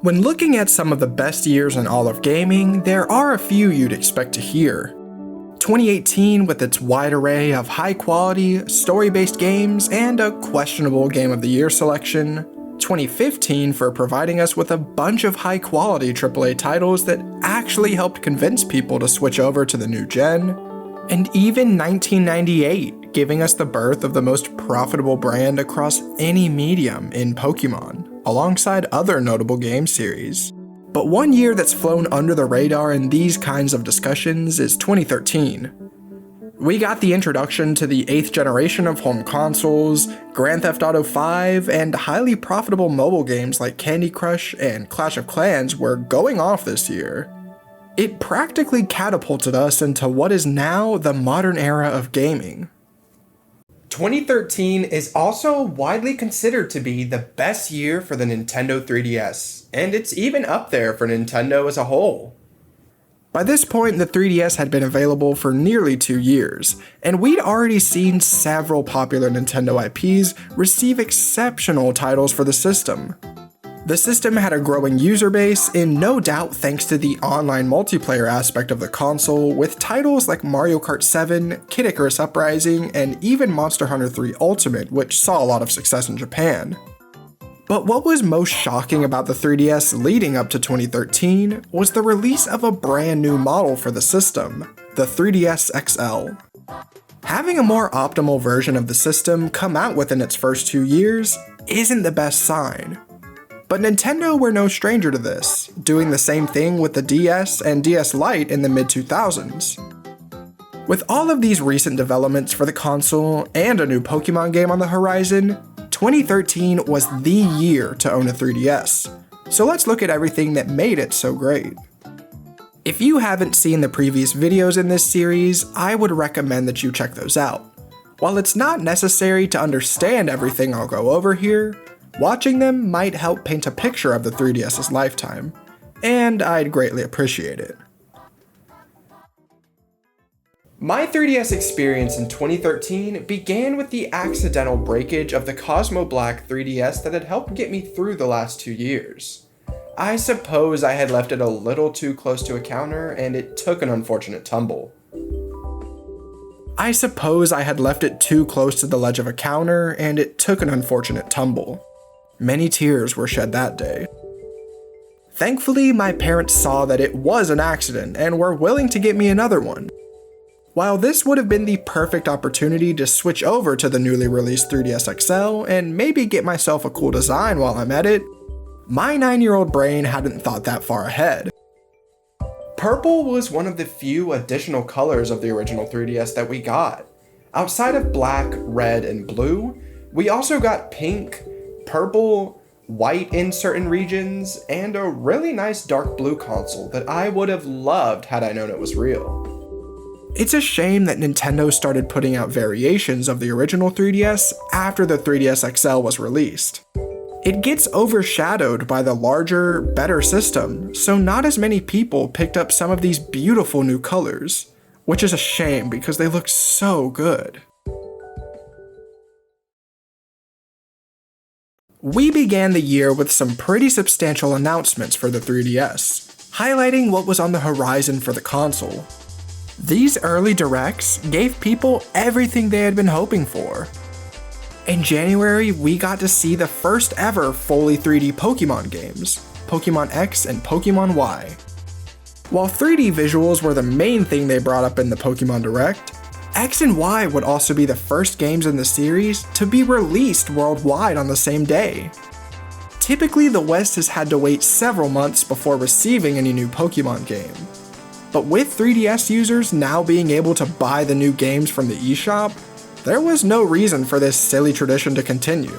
When looking at some of the best years in all of gaming, there are a few you'd expect to hear. 2018 with its wide array of high-quality, story-based games and a questionable Game of the Year selection. 2015 for providing us with a bunch of high-quality AAA titles that actually helped convince people to switch over to the new gen. And even 1998 giving us the birth of the most profitable brand across any medium in Pokemon, alongside other notable game series. But one year that's flown under the radar in these kinds of discussions is 2013. We got the introduction to the 8th generation of home consoles, Grand Theft Auto V, and highly profitable mobile games like Candy Crush and Clash of Clans were going off this year. It practically catapulted us into what is now the modern era of gaming. 2013 is also widely considered to be the best year for the Nintendo 3DS, and it's even up there for Nintendo as a whole. By this point, the 3DS had been available for nearly 2 years, and we'd already seen several popular Nintendo IPs receive exceptional titles for the system. The system had a growing user base, in no doubt thanks to the online multiplayer aspect of the console, with titles like Mario Kart 7, Kid Icarus Uprising, and even Monster Hunter 3 Ultimate, which saw a lot of success in Japan. But what was most shocking about the 3DS leading up to 2013 was the release of a brand new model for the system, the 3DS XL. Having a more optimal version of the system come out within its first 2 years isn't the best sign. But Nintendo were no stranger to this, doing the same thing with the DS and DS Lite in the mid-2000s. With all of these recent developments for the console and a new Pokemon game on the horizon, 2013 was the year to own a 3DS. So let's look at everything that made it so great. If you haven't seen the previous videos in this series, I would recommend that you check those out. While it's not necessary to understand everything I'll go over here, watching them might help paint a picture of the 3DS's lifetime, and I'd greatly appreciate it. My 3DS experience in 2013 began with the accidental breakage of the Cosmo Black 3DS that had helped get me through the last 2 years. I suppose I had left it a little too close to a counter and it took an unfortunate tumble. Many tears were shed that day. Thankfully, my parents saw that it was an accident and were willing to get me another one. While this would have been the perfect opportunity to switch over to the newly released 3DS XL and maybe get myself a cool design while I'm at it, my 9-year-old brain hadn't thought that far ahead. Purple was one of the few additional colors of the original 3DS that we got. Outside of black, red, and blue, we also got pink, purple, white in certain regions, and a really nice dark blue console that I would have loved had I known it was real. It's a shame that Nintendo started putting out variations of the original 3DS after the 3DS XL was released. It gets overshadowed by the larger, better system, so not as many people picked up some of these beautiful new colors, which is a shame because they look so good. We began the year with some pretty substantial announcements for the 3DS, highlighting what was on the horizon for the console. These early directs gave people everything they had been hoping for. In January, we got to see the first ever fully 3D Pokemon games, Pokemon X and Pokemon Y. While 3D visuals were the main thing they brought up in the Pokemon Direct, X and Y would also be the first games in the series to be released worldwide on the same day. Typically, the West has had to wait several months before receiving any new Pokemon game. But with 3DS users now being able to buy the new games from the eShop, there was no reason for this silly tradition to continue.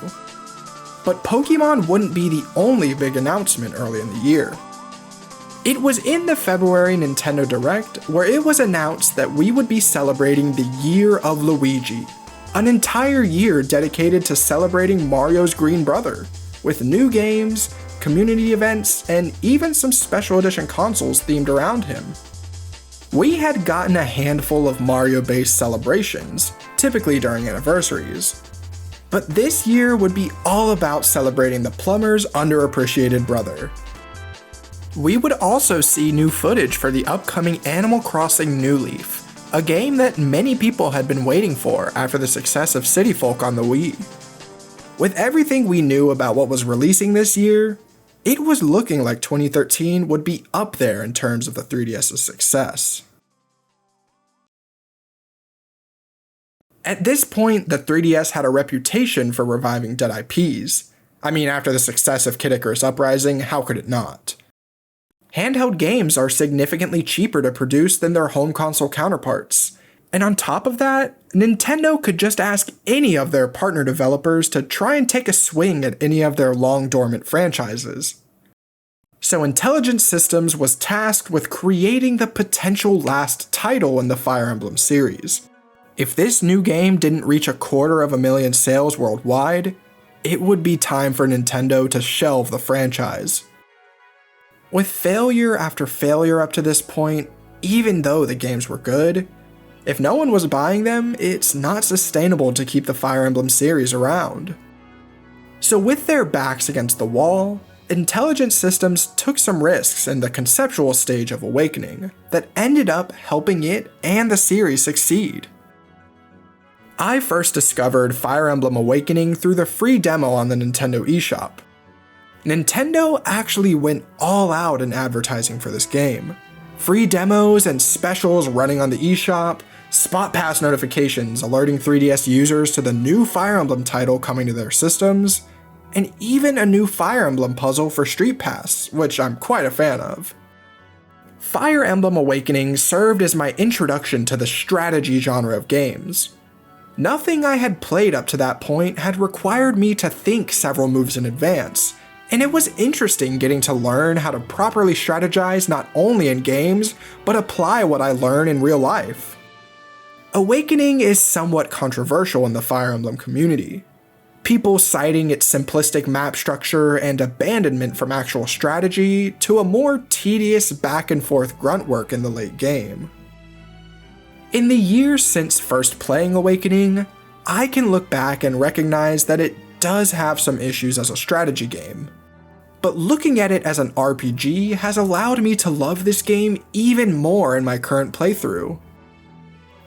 But Pokemon wouldn't be the only big announcement early in the year. It was in the February Nintendo Direct where it was announced that we would be celebrating the Year of Luigi, an entire year dedicated to celebrating Mario's green brother, with new games, community events, and even some special edition consoles themed around him. We had gotten a handful of Mario-based celebrations, typically during anniversaries. But this year would be all about celebrating the plumber's underappreciated brother. We would also see new footage for the upcoming Animal Crossing New Leaf, a game that many people had been waiting for after the success of City Folk on the Wii. With everything we knew about what was releasing this year, it was looking like 2013 would be up there in terms of the 3DS's success. At this point, the 3DS had a reputation for reviving dead IPs. I mean, after the success of Kid Icarus Uprising, how could it not? Handheld games are significantly cheaper to produce than their home console counterparts. And on top of that, Nintendo could just ask any of their partner developers to try and take a swing at any of their long-dormant franchises. So Intelligent Systems was tasked with creating the potential last title in the Fire Emblem series. If this new game didn't reach 250,000 sales worldwide, it would be time for Nintendo to shelve the franchise. With failure after failure up to this point, even though the games were good, if no one was buying them, it's not sustainable to keep the Fire Emblem series around. So with their backs against the wall, Intelligent Systems took some risks in the conceptual stage of Awakening that ended up helping it and the series succeed. I first discovered Fire Emblem Awakening through the free demo on the Nintendo eShop. Nintendo actually went all out in advertising for this game. Free demos and specials running on the eShop, spot pass notifications alerting 3DS users to the new Fire Emblem title coming to their systems, and even a new Fire Emblem puzzle for Street Pass, which I'm quite a fan of. Fire Emblem Awakening served as my introduction to the strategy genre of games. Nothing I had played up to that point had required me to think several moves in advance, and it was interesting getting to learn how to properly strategize not only in games, but apply what I learn in real life. Awakening is somewhat controversial in the Fire Emblem community. People citing its simplistic map structure and abandonment from actual strategy to a more tedious back and forth grunt work in the late game. In the years since first playing Awakening, I can look back and recognize that it does have some issues as a strategy game. But looking at it as an RPG has allowed me to love this game even more in my current playthrough.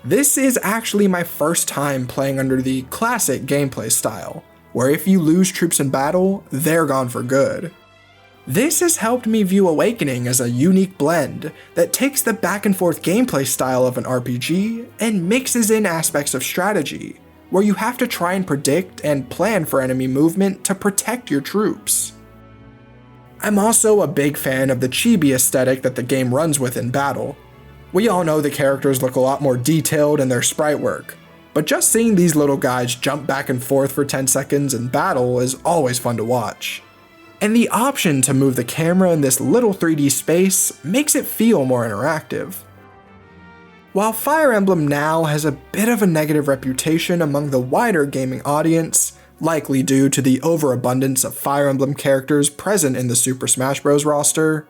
This is actually my first time playing under the classic gameplay style, where if you lose troops in battle, they're gone for good. This has helped me view Awakening as a unique blend that takes the back and forth gameplay style of an RPG and mixes in aspects of strategy, where you have to try and predict and plan for enemy movement to protect your troops. I'm also a big fan of the chibi aesthetic that the game runs with in battle. We all know the characters look a lot more detailed in their sprite work, but just seeing these little guys jump back and forth for 10 seconds in battle is always fun to watch. And the option to move the camera in this little 3D space makes it feel more interactive. While Fire Emblem now has a bit of a negative reputation among the wider gaming audience, likely due to the overabundance of Fire Emblem characters present in the Super Smash Bros. Roster,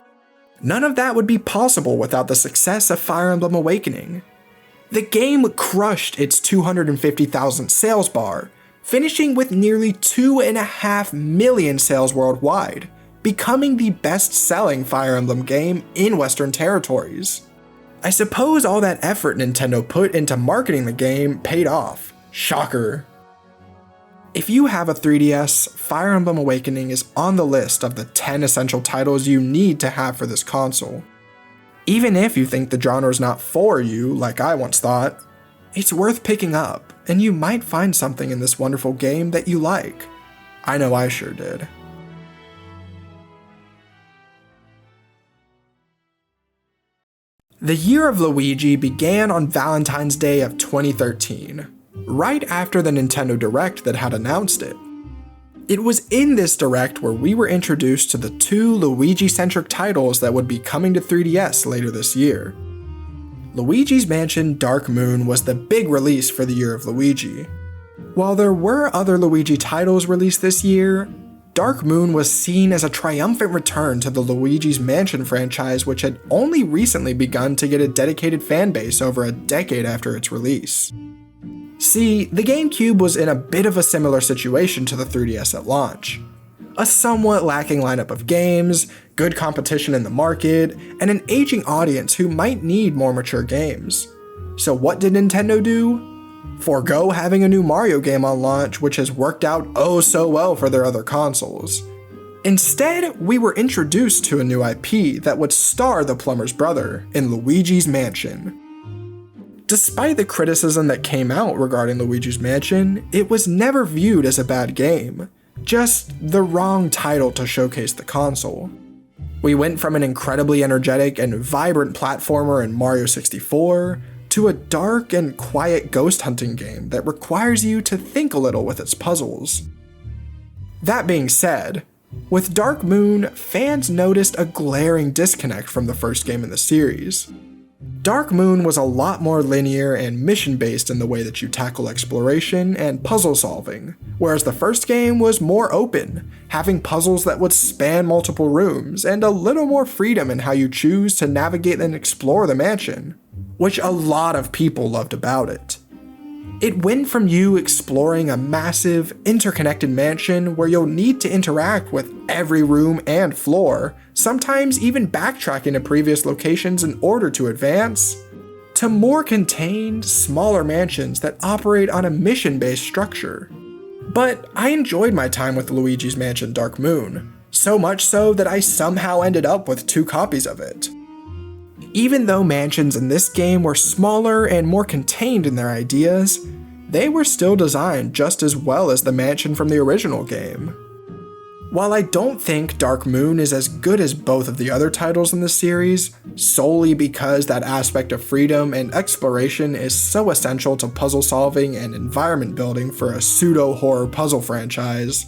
none of that would be possible without the success of Fire Emblem Awakening. The game crushed its 250,000 sales bar, finishing with nearly 2.5 million sales worldwide, becoming the best-selling Fire Emblem game in Western territories. I suppose all that effort Nintendo put into marketing the game paid off. Shocker. If you have a 3DS, Fire Emblem Awakening is on the list of the 10 essential titles you need to have for this console. Even if you think the genre is not for you, like I once thought, it's worth picking up, and you might find something in this wonderful game that you like. I know I sure did. The year of Luigi began on Valentine's Day of 2013, right after the Nintendo Direct that had announced it. It was in this Direct where we were introduced to the 2 Luigi-centric titles that would be coming to 3DS later this year. Luigi's Mansion Dark Moon was the big release for the year of Luigi. While there were other Luigi titles released this year, Dark Moon was seen as a triumphant return to the Luigi's Mansion franchise, which had only recently begun to get a dedicated fanbase over a decade after its release. See, the GameCube was in a bit of a similar situation to the 3DS at launch. A somewhat lacking lineup of games, good competition in the market, and an aging audience who might need more mature games. So what did Nintendo do? Forgo having a new Mario game on launch, which has worked out oh so well for their other consoles. Instead, we were introduced to a new IP that would star the plumber's brother in Luigi's Mansion. Despite the criticism that came out regarding Luigi's Mansion, it was never viewed as a bad game, just the wrong title to showcase the console. We went from an incredibly energetic and vibrant platformer in Mario 64 to a dark and quiet ghost hunting game that requires you to think a little with its puzzles. That being said, with Dark Moon, fans noticed a glaring disconnect from the first game in the series. Dark Moon was a lot more linear and mission-based in the way that you tackle exploration and puzzle solving, whereas the first game was more open, having puzzles that would span multiple rooms and a little more freedom in how you choose to navigate and explore the mansion, which a lot of people loved about it. It went from you exploring a massive, interconnected mansion where you'll need to interact with every room and floor, sometimes even backtracking to previous locations in order to advance, to more contained, smaller mansions that operate on a mission-based structure. But I enjoyed my time with Luigi's Mansion Dark Moon, so much so that I somehow ended up with 2 copies of it. Even though mansions in this game were smaller and more contained in their ideas, they were still designed just as well as the mansion from the original game. While I don't think Dark Moon is as good as both of the other titles in the series, solely because that aspect of freedom and exploration is so essential to puzzle solving and environment building for a pseudo-horror puzzle franchise,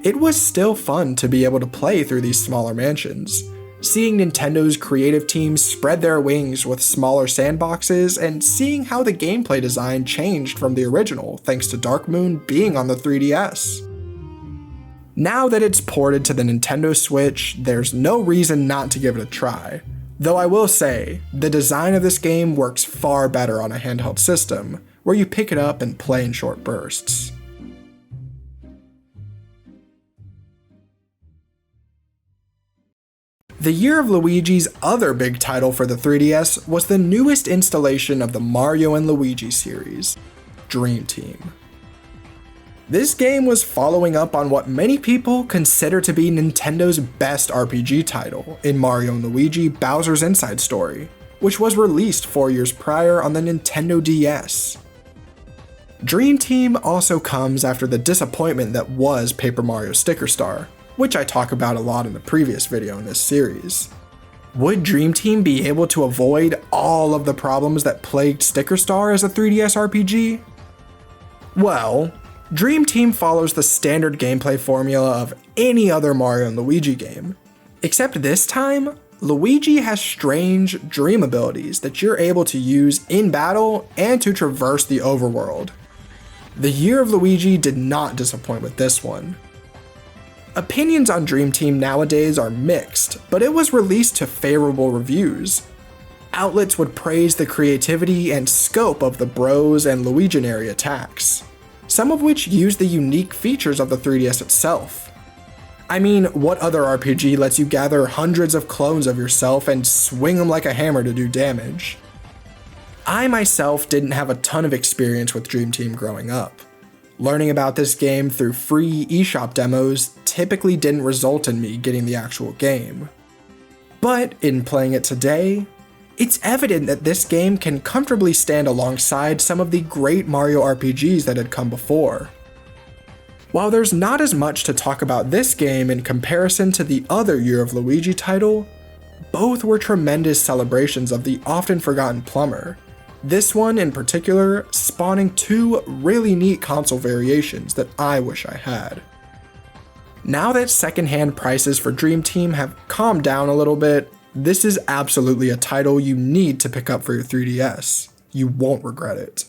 it was still fun to be able to play through these smaller mansions, seeing Nintendo's creative teams spread their wings with smaller sandboxes and seeing how the gameplay design changed from the original thanks to Dark Moon being on the 3DS. Now that it's ported to the Nintendo Switch, there's no reason not to give it a try, though I will say, the design of this game works far better on a handheld system, where you pick it up and play in short bursts. The year of Luigi's other big title for the 3DS was the newest installation of the Mario and Luigi series, Dream Team. This game was following up on what many people consider to be Nintendo's best RPG title in Mario and Luigi Bowser's Inside Story, which was released 4 years prior on the Nintendo DS. Dream Team also comes after the disappointment that was Paper Mario Sticker Star, which I talk about a lot in the previous video in this series. Would Dream Team be able to avoid all of the problems that plagued Sticker Star as a 3DS RPG? Well, Dream Team follows the standard gameplay formula of any other Mario and Luigi game, except this time, Luigi has strange dream abilities that you're able to use in battle and to traverse the overworld. The year of Luigi did not disappoint with this one. Opinions on Dream Team nowadays are mixed, but it was released to favorable reviews. Outlets would praise the creativity and scope of the Bros and Luiginary attacks, some of which use the unique features of the 3DS itself. I mean, what other RPG lets you gather hundreds of clones of yourself and swing them like a hammer to do damage? I myself didn't have a ton of experience with Dream Team growing up. Learning about this game through free eShop demos typically didn't result in me getting the actual game. But in playing it today, it's evident that this game can comfortably stand alongside some of the great Mario RPGs that had come before. While there's not as much to talk about this game in comparison to the other Year of Luigi title, both were tremendous celebrations of the often forgotten plumber. This one in particular spawning 2 really neat console variations that I wish I had. Now that secondhand prices for Dream Team have calmed down a little bit, this is absolutely a title you need to pick up for your 3DS. You won't regret it.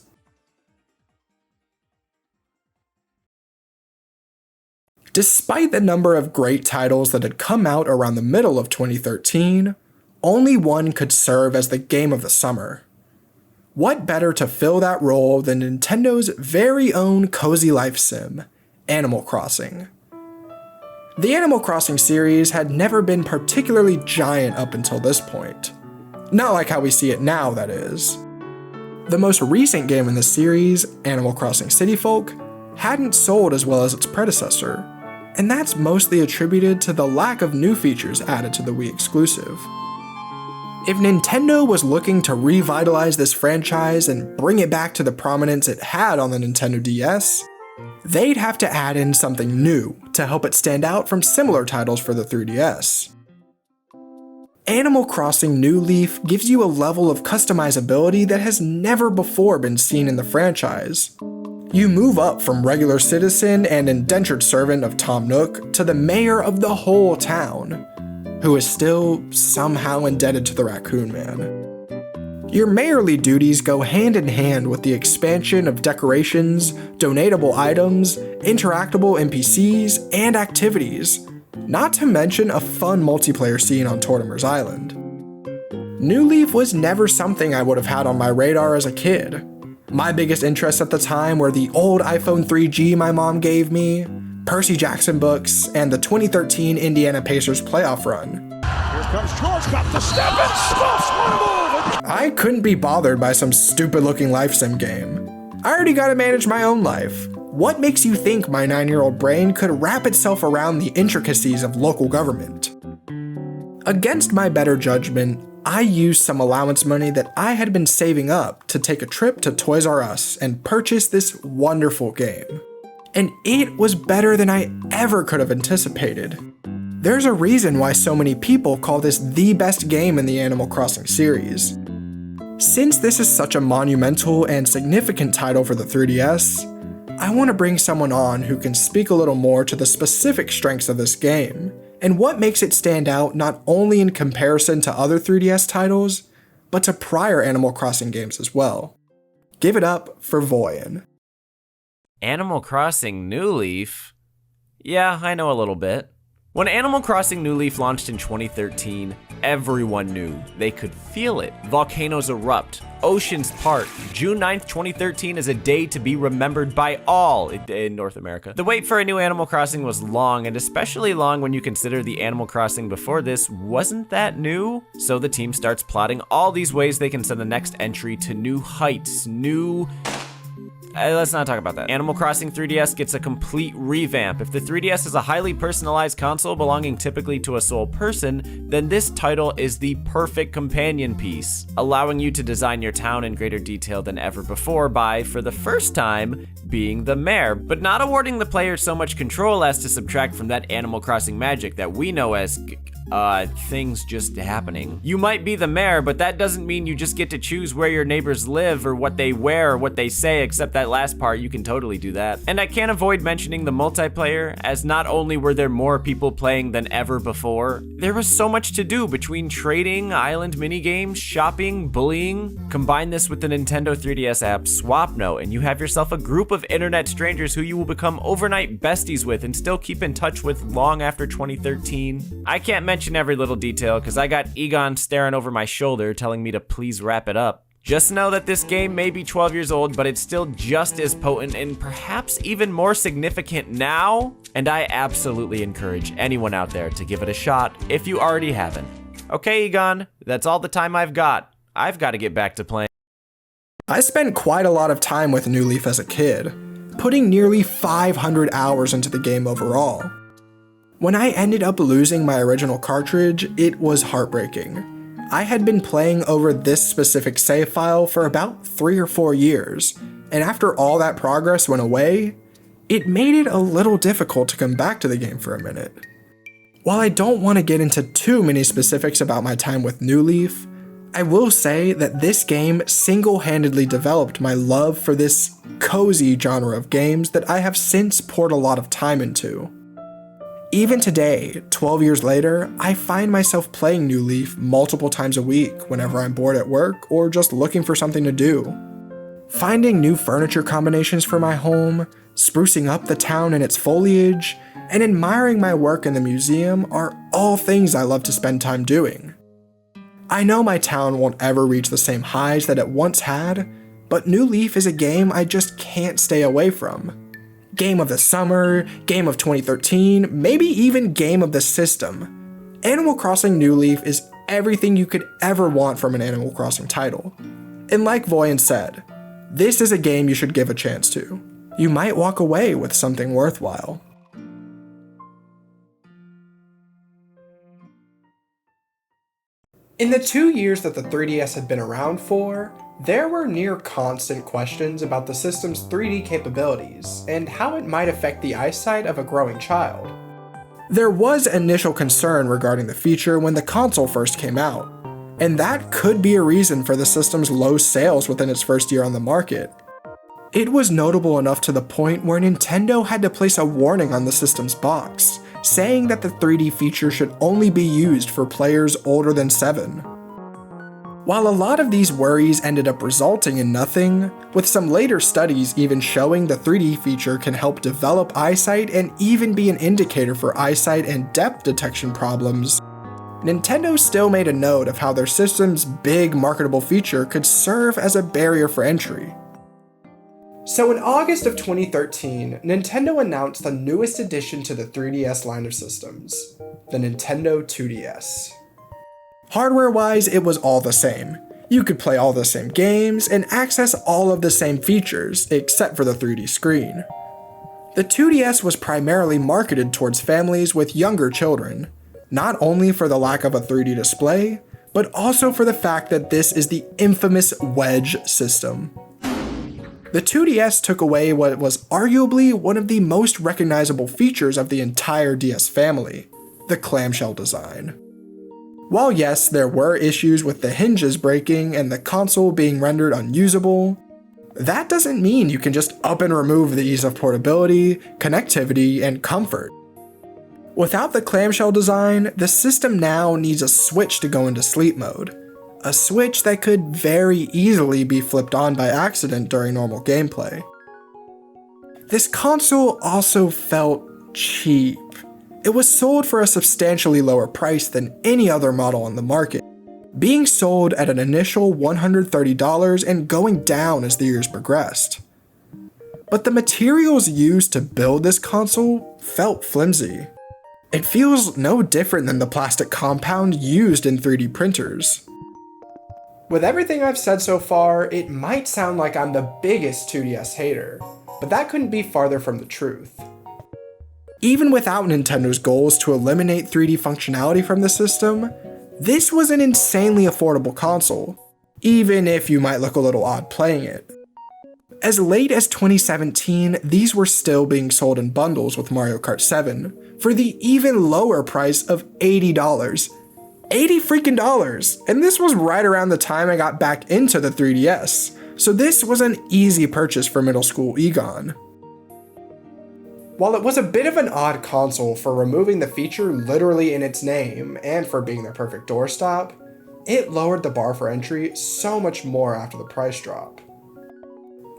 Despite the number of great titles that had come out around the middle of 2013, only one could serve as the game of the summer. What better to fill that role than Nintendo's very own cozy life sim, Animal Crossing? The Animal Crossing series had never been particularly giant up until this point. Not like how we see it now, that is. The most recent game in the series, Animal Crossing City Folk, hadn't sold as well as its predecessor, and that's mostly attributed to the lack of new features added to the Wii exclusive. If Nintendo was looking to revitalize this franchise and bring it back to the prominence it had on the Nintendo DS, they'd have to add in something new to help it stand out from similar titles for the 3DS. Animal Crossing New Leaf gives you a level of customizability that has never before been seen in the franchise. You move up from regular citizen and indentured servant of Tom Nook to the mayor of the whole town, who is still somehow indebted to the Raccoon Man. Your mayorly duties go hand in hand with the expansion of decorations, donatable items, interactable NPCs, and activities, not to mention a fun multiplayer scene on Tortimer's Island. New Leaf was never something I would have had on my radar as a kid. My biggest interests at the time were the old iPhone 3G my mom gave me, Percy Jackson books, and the 2013 Indiana Pacers playoff run. Here comes George, got the step and stuffs one move! I couldn't be bothered by some stupid-looking life sim game. I already gotta manage my own life. What makes you think my 9-year-old brain could wrap itself around the intricacies of local government? Against my better judgment, I used some allowance money that I had been saving up to take a trip to Toys R Us and purchase this wonderful game. And it was better than I ever could have anticipated. There's a reason why so many people call this the best game in the Animal Crossing series. Since this is such a monumental and significant title for the 3DS, I want to bring someone on who can speak a little more to the specific strengths of this game, and what makes it stand out not only in comparison to other 3DS titles, but to prior Animal Crossing games as well. Give it up for Voyan. Animal Crossing New Leaf? Yeah, I know a little bit. When Animal Crossing New Leaf launched in 2013, everyone knew. They could feel it. Volcanoes erupt, oceans part. June 9th, 2013 is a day to be remembered by all in North America. The wait for a new Animal Crossing was long, and especially long when you consider the Animal Crossing before this wasn't that new. So the team starts plotting all these ways they can send the next entry to new heights, let's not talk about that. Animal Crossing 3DS gets a complete revamp. If the 3DS is a highly personalized console belonging typically to a sole person, then this title is the perfect companion piece, allowing you to design your town in greater detail than ever before by, for the first time, being the mayor, but not awarding the player so much control as to subtract from that Animal Crossing magic that we know as things just happening. You might be the mayor, but that doesn't mean you just get to choose where your neighbors live or what they wear or what they say, except that last part, you can totally do that. And I can't avoid mentioning the multiplayer, as not only were there more people playing than ever before, there was so much to do between trading, island minigames, shopping, bullying. Combine this with the Nintendo 3DS app Swapnote, and you have yourself a group of internet strangers who you will become overnight besties with and still keep in touch with long after 2013. I can't mention every little detail because I got Egon staring over my shoulder telling me to please wrap it up. Just know that this game may be 12 years old, but it's still just as potent and perhaps even more significant now, and I absolutely encourage anyone out there to give it a shot if you already haven't. Okay, Egon, that's all the time I've got. I've got to get back to playing. I spent quite a lot of time with New Leaf as a kid, putting nearly 500 hours into the game overall. When I ended up losing my original cartridge, it was heartbreaking. I had been playing over this specific save file for about 3 or 4 years, and after all that progress went away, it made it a little difficult to come back to the game for a minute. While I don't want to get into too many specifics about my time with New Leaf, I will say that this game single-handedly developed my love for this cozy genre of games that I have since poured a lot of time into. Even today, 12 years later, I find myself playing New Leaf multiple times a week whenever I'm bored at work or just looking for something to do. Finding new furniture combinations for my home, sprucing up the town and its foliage, and admiring my work in the museum are all things I love to spend time doing. I know my town won't ever reach the same highs that it once had, but New Leaf is a game I just can't stay away from. Game of the Summer, Game of 2013, maybe even Game of the System. Animal Crossing New Leaf is everything you could ever want from an Animal Crossing title. And like Voyan said, this is a game you should give a chance to. You might walk away with something worthwhile. In the 2 years that the 3DS had been around for, there were near constant questions about the system's 3D capabilities and how it might affect the eyesight of a growing child. There was initial concern regarding the feature when the console first came out, and that could be a reason for the system's low sales within its first year on the market. It was notable enough to the point where Nintendo had to place a warning on the system's box, saying that the 3D feature should only be used for players older than 7. While a lot of these worries ended up resulting in nothing, with some later studies even showing the 3D feature can help develop eyesight and even be an indicator for eyesight and depth detection problems, Nintendo still made a note of how their system's big marketable feature could serve as a barrier for entry. So in August of 2013, Nintendo announced the newest addition to the 3DS line of systems, the Nintendo 2DS. Hardware-wise, it was all the same. You could play all the same games and access all of the same features, except for the 3D screen. The 2DS was primarily marketed towards families with younger children, not only for the lack of a 3D display, but also for the fact that this is the infamous wedge system. The 2DS took away what was arguably one of the most recognizable features of the entire DS family, the clamshell design. While yes, there were issues with the hinges breaking and the console being rendered unusable, that doesn't mean you can just up and remove the ease of portability, connectivity, and comfort. Without the clamshell design, the system now needs a switch to go into sleep mode. A switch that could very easily be flipped on by accident during normal gameplay. This console also felt cheap. It was sold for a substantially lower price than any other model on the market, being sold at an initial $130 and going down as the years progressed. But the materials used to build this console felt flimsy. It feels no different than the plastic compound used in 3D printers. With everything I've said so far, it might sound like I'm the biggest 2DS hater, but that couldn't be farther from the truth. Even without Nintendo's goals to eliminate 3D functionality from the system, this was an insanely affordable console, even if you might look a little odd playing it. As late as 2017, these were still being sold in bundles with Mario Kart 7 for the even lower price of $80. $80 freaking dollars! And this was right around the time I got back into the 3DS, so this was an easy purchase for middle school Egon. While it was a bit of an odd console for removing the feature literally in its name and for being the perfect doorstop, it lowered the bar for entry so much more after the price drop.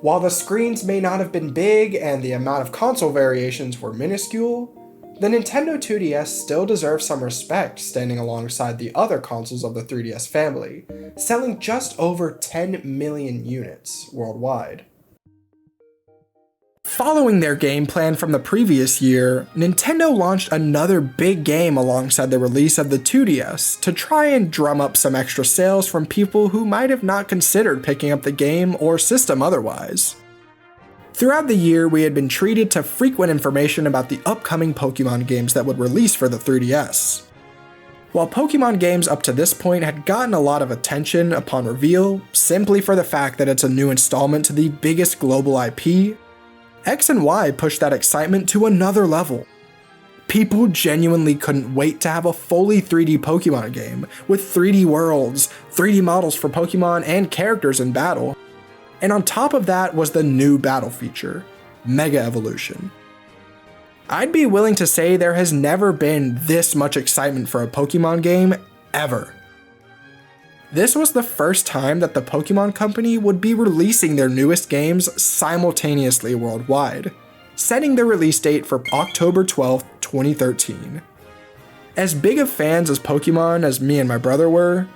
While the screens may not have been big and the amount of console variations were minuscule, the Nintendo 2DS still deserves some respect standing alongside the other consoles of the 3DS family, selling just over 10 million units worldwide. Following their game plan from the previous year, Nintendo launched another big game alongside the release of the 2DS to try and drum up some extra sales from people who might have not considered picking up the game or system otherwise. Throughout the year, we had been treated to frequent information about the upcoming Pokemon games that would release for the 3DS. While Pokemon games up to this point had gotten a lot of attention upon reveal, simply for the fact that it's a new installment to the biggest global IP, X and Y pushed that excitement to another level. People genuinely couldn't wait to have a fully 3D Pokemon game, with 3D worlds, 3D models for Pokemon and characters in battle. And on top of that was the new battle feature, Mega Evolution. I'd be willing to say there has never been this much excitement for a Pokemon game, ever. This was the first time that the Pokemon Company would be releasing their newest games simultaneously worldwide, setting their release date for October 12th, 2013. As big of fans as Pokemon as me and my brother were,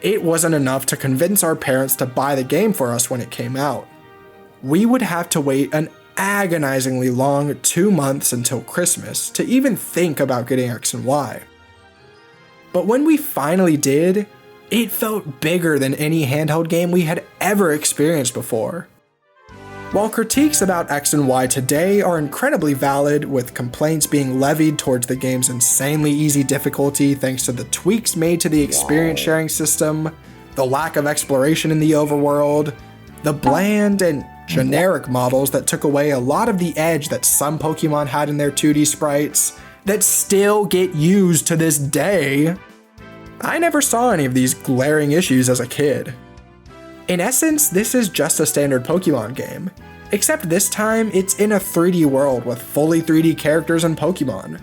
it wasn't enough to convince our parents to buy the game for us when it came out. We would have to wait an agonizingly long 2 months until Christmas to even think about getting X and Y. But when we finally did, it felt bigger than any handheld game we had ever experienced before. While critiques about X and Y today are incredibly valid, with complaints being levied towards the game's insanely easy difficulty thanks to the tweaks made to the experience sharing system, the lack of exploration in the overworld, the bland and generic models that took away a lot of the edge that some Pokemon had in their 2D sprites that still get used to this day, I never saw any of these glaring issues as a kid. In essence, this is just a standard Pokemon game, except this time it's in a 3D world with fully 3D characters and Pokemon.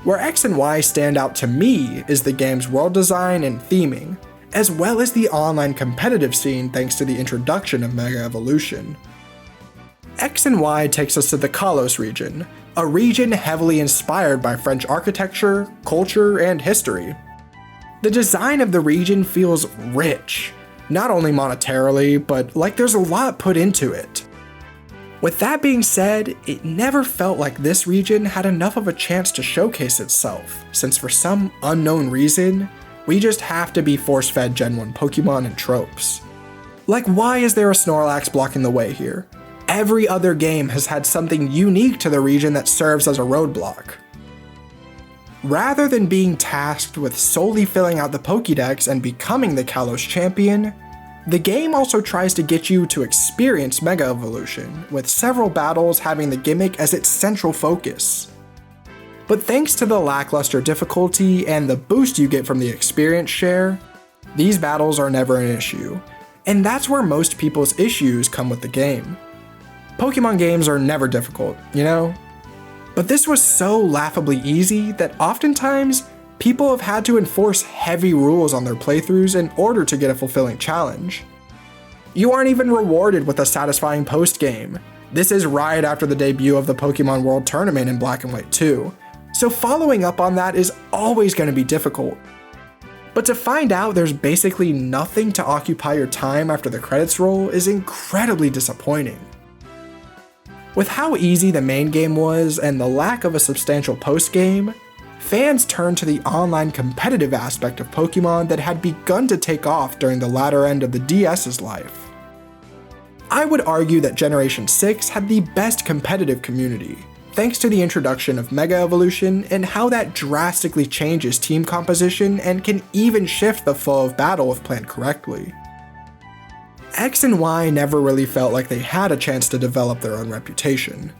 Where X and Y stand out to me is the game's world design and theming, as well as the online competitive scene thanks to the introduction of Mega Evolution. X and Y takes us to the Kalos region, a region heavily inspired by French architecture, culture, and history. The design of the region feels rich, not only monetarily, but like there's a lot put into it. With that being said, it never felt like this region had enough of a chance to showcase itself, since for some unknown reason, we just have to be force-fed Gen 1 Pokemon and tropes. Like, why is there a Snorlax blocking the way here? Every other game has had something unique to the region that serves as a roadblock. Rather than being tasked with solely filling out the Pokédex and becoming the Kalos champion, the game also tries to get you to experience Mega Evolution, with several battles having the gimmick as its central focus. But thanks to the lackluster difficulty and the boost you get from the experience share, these battles are never an issue, and that's where most people's issues come with the game. Pokemon games are never difficult, you know? But this was so laughably easy that oftentimes people have had to enforce heavy rules on their playthroughs in order to get a fulfilling challenge. You aren't even rewarded with a satisfying post-game. This is right after the debut of the Pokemon World Tournament in Black and White 2, so following up on that is always going to be difficult. But to find out there's basically nothing to occupy your time after the credits roll is incredibly disappointing. With how easy the main game was and the lack of a substantial post-game, fans turned to the online competitive aspect of Pokemon that had begun to take off during the latter end of the DS's life. I would argue that Generation 6 had the best competitive community, thanks to the introduction of Mega Evolution and how that drastically changes team composition and can even shift the flow of battle if planned correctly. X and Y never really felt like they had a chance to develop their own reputation.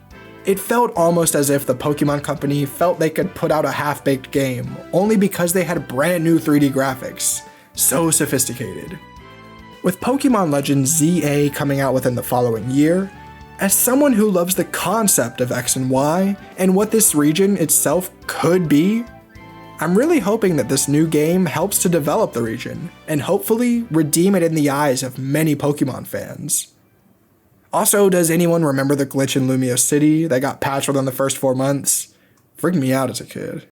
It felt almost as if the Pokemon Company felt they could put out a half-baked game only because they had brand new 3D graphics. So sophisticated. With Pokemon Legends ZA coming out within the following year, as someone who loves the concept of X and Y and what this region itself could be, I'm really hoping that this new game helps to develop the region, and hopefully redeem it in the eyes of many Pokemon fans. Also, does anyone remember the glitch in Lumio City that got patched within the first 4 months? Freaked me out as a kid.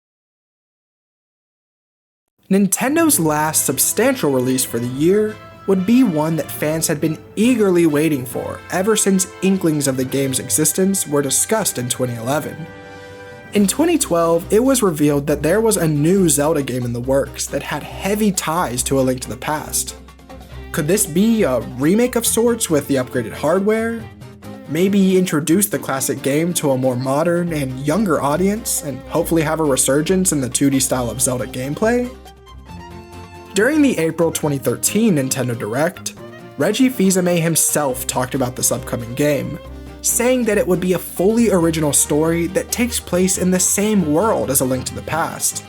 Nintendo's last substantial release for the year would be one that fans had been eagerly waiting for ever since inklings of the game's existence were discussed in 2011. In 2012, it was revealed that there was a new Zelda game in the works that had heavy ties to A Link to the Past. Could this be a remake of sorts with the upgraded hardware? Maybe introduce the classic game to a more modern and younger audience, and hopefully have a resurgence in the 2D style of Zelda gameplay? During the April 2013 Nintendo Direct, Reggie Fils-Aimé himself talked about this upcoming game, saying that it would be a fully original story that takes place in the same world as A Link to the Past.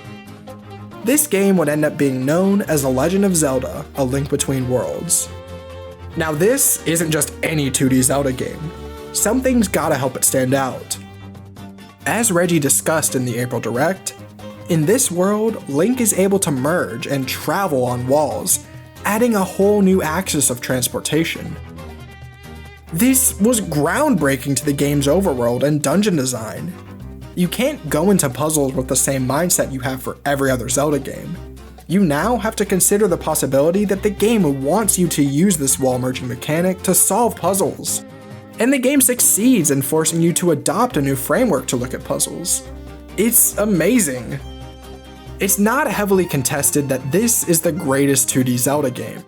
This game would end up being known as The Legend of Zelda: A Link Between Worlds. Now this isn't just any 2D Zelda game. Something's gotta help it stand out. As Reggie discussed in the April Direct, in this world, Link is able to merge and travel on walls, adding a whole new axis of transportation. This was groundbreaking to the game's overworld and dungeon design. You can't go into puzzles with the same mindset you have for every other Zelda game. You now have to consider the possibility that the game wants you to use this wall merging mechanic to solve puzzles. And the game succeeds in forcing you to adopt a new framework to look at puzzles. It's amazing. It's not heavily contested that this is the greatest 2D Zelda game.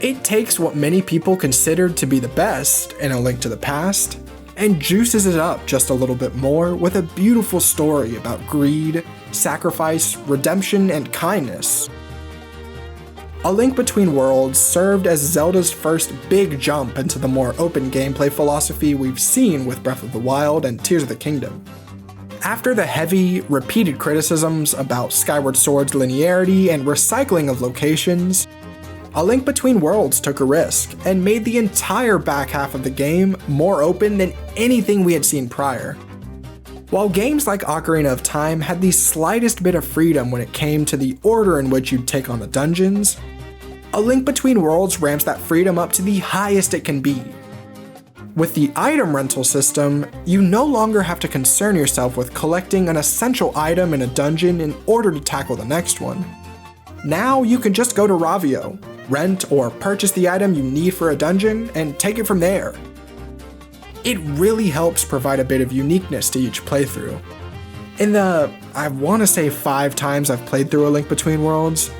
It takes what many people considered to be the best in A Link to the Past and juices it up just a little bit more with a beautiful story about greed, sacrifice, redemption, and kindness. A Link Between Worlds served as Zelda's first big jump into the more open gameplay philosophy we've seen with Breath of the Wild and Tears of the Kingdom. After the heavy, repeated criticisms about Skyward Sword's linearity and recycling of locations, A Link Between Worlds took a risk and made the entire back half of the game more open than anything we had seen prior. While games like Ocarina of Time had the slightest bit of freedom when it came to the order in which you'd take on the dungeons, A Link Between Worlds ramps that freedom up to the highest it can be. With the item rental system, you no longer have to concern yourself with collecting an essential item in a dungeon in order to tackle the next one. Now you can just go to Ravio, rent or purchase the item you need for a dungeon, and take it from there. It really helps provide a bit of uniqueness to each playthrough. In the, I want to say 5 times I've played through A Link Between Worlds,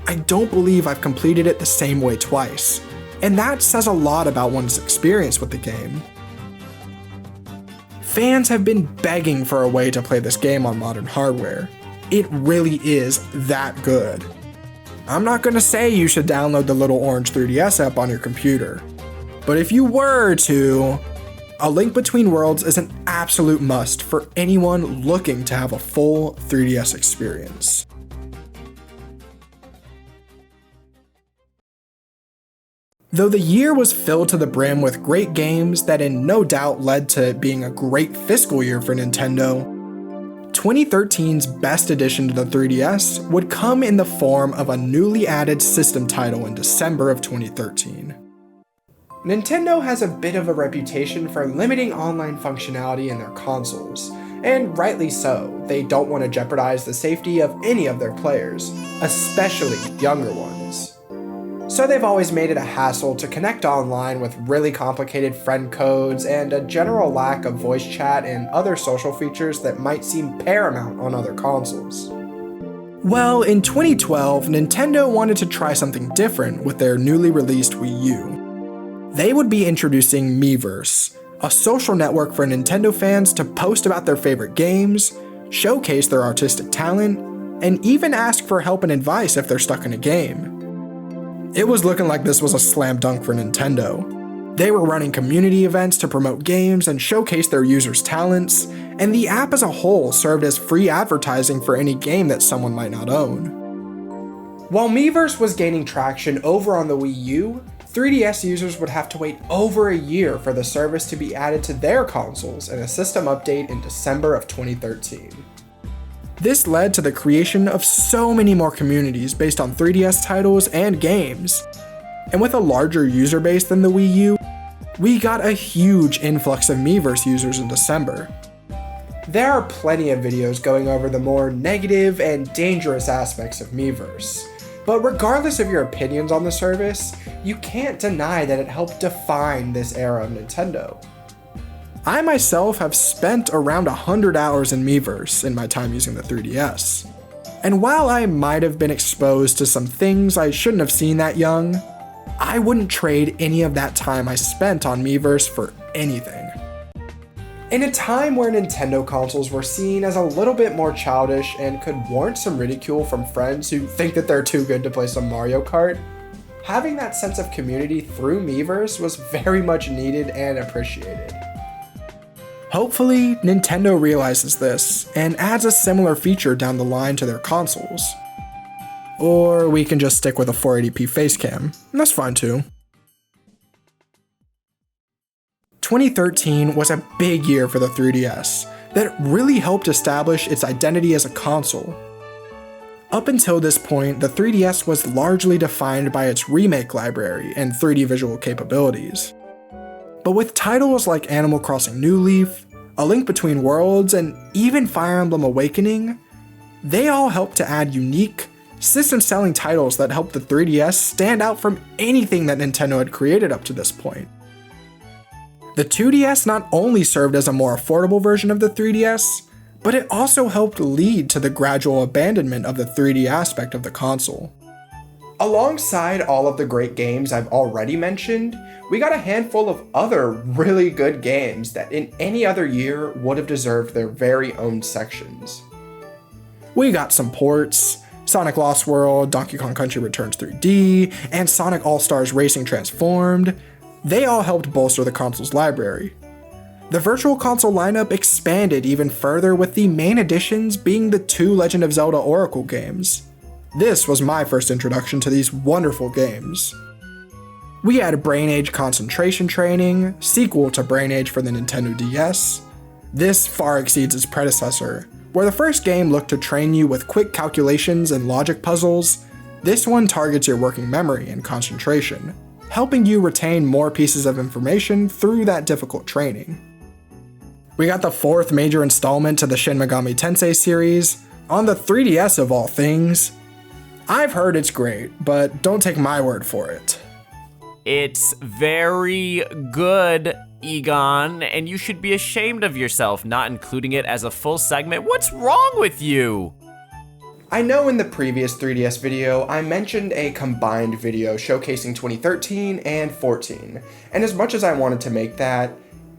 I don't believe I've completed it the same way twice, and that says a lot about one's experience with the game. Fans have been begging for a way to play this game on modern hardware. It really is that good. I'm not gonna say you should download the little orange 3DS app on your computer, but if you were to, A Link Between Worlds is an absolute must for anyone looking to have a full 3DS experience. Though the year was filled to the brim with great games that in no doubt led to it being a great fiscal year for Nintendo, 2013's best addition to the 3DS would come in the form of a newly added system title in December of 2013. Nintendo has a bit of a reputation for limiting online functionality in their consoles, and rightly so. They don't want to jeopardize the safety of any of their players, especially younger ones. So they've always made it a hassle to connect online with really complicated friend codes and a general lack of voice chat and other social features that might seem paramount on other consoles. Well, in 2012, Nintendo wanted to try something different with their newly released Wii U. They would be introducing Miiverse, a social network for Nintendo fans to post about their favorite games, showcase their artistic talent, and even ask for help and advice if they're stuck in a game. It was looking like this was a slam dunk for Nintendo. They were running community events to promote games and showcase their users' talents, and the app as a whole served as free advertising for any game that someone might not own. While Miiverse was gaining traction over on the Wii U, 3DS users would have to wait over a year for the service to be added to their consoles in a system update in December of 2013. This led to the creation of so many more communities based on 3DS titles and games. And with a larger user base than the Wii U, we got a huge influx of Miiverse users in December. There are plenty of videos going over the more negative and dangerous aspects of Miiverse, but regardless of your opinions on the service, you can't deny that it helped define this era of Nintendo. I myself have spent around 100 hours in Miiverse in my time using the 3DS. And while I might have been exposed to some things I shouldn't have seen that young, I wouldn't trade any of that time I spent on Miiverse for anything. In a time where Nintendo consoles were seen as a little bit more childish and could warrant some ridicule from friends who think that they're too good to play some Mario Kart, having that sense of community through Miiverse was very much needed and appreciated. Hopefully, Nintendo realizes this and adds a similar feature down the line to their consoles. Or we can just stick with a 480p facecam, that's fine too. 2013 was a big year for the 3DS that really helped establish its identity as a console. Up until this point, the 3DS was largely defined by its remake library and 3D visual capabilities. But with titles like Animal Crossing New Leaf, A Link Between Worlds, and even Fire Emblem Awakening, they all helped to add unique, system-selling titles that helped the 3DS stand out from anything that Nintendo had created up to this point. The 2DS not only served as a more affordable version of the 3DS, but it also helped lead to the gradual abandonment of the 3D aspect of the console. Alongside all of the great games I've already mentioned, we got a handful of other really good games that in any other year would have deserved their very own sections. We got some ports, Sonic Lost World, Donkey Kong Country Returns 3D, and Sonic All-Stars Racing Transformed. They all helped bolster the console's library. The Virtual Console lineup expanded even further, with the main additions being the 2 Legend of Zelda Oracle games. This was my first introduction to these wonderful games. We had Brain Age Concentration Training, sequel to Brain Age for the Nintendo DS. This far exceeds its predecessor. Where the first game looked to train you with quick calculations and logic puzzles, this one targets your working memory and concentration, helping you retain more pieces of information through that difficult training. We got the 4th major installment to the Shin Megami Tensei series, on the 3DS of all things. I've heard it's great, but don't take my word for it. It's very good, Egon, and you should be ashamed of yourself not including it as a full segment. What's wrong with you? I know in the previous 3DS video, I mentioned a combined video showcasing 2013 and 14, and as much as I wanted to make that,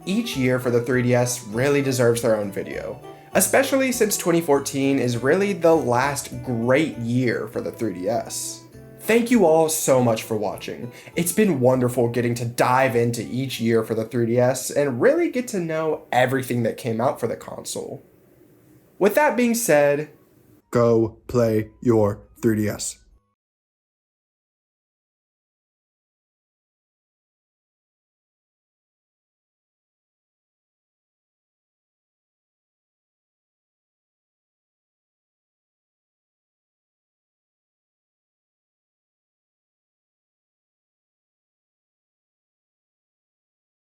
each year for the 3DS really deserves their own video, especially since 2014 is really the last great year for the 3DS. Thank you all so much for watching. It's been wonderful getting to dive into each year for the 3DS and really get to know everything that came out for the console. With that being said, go play your 3DS.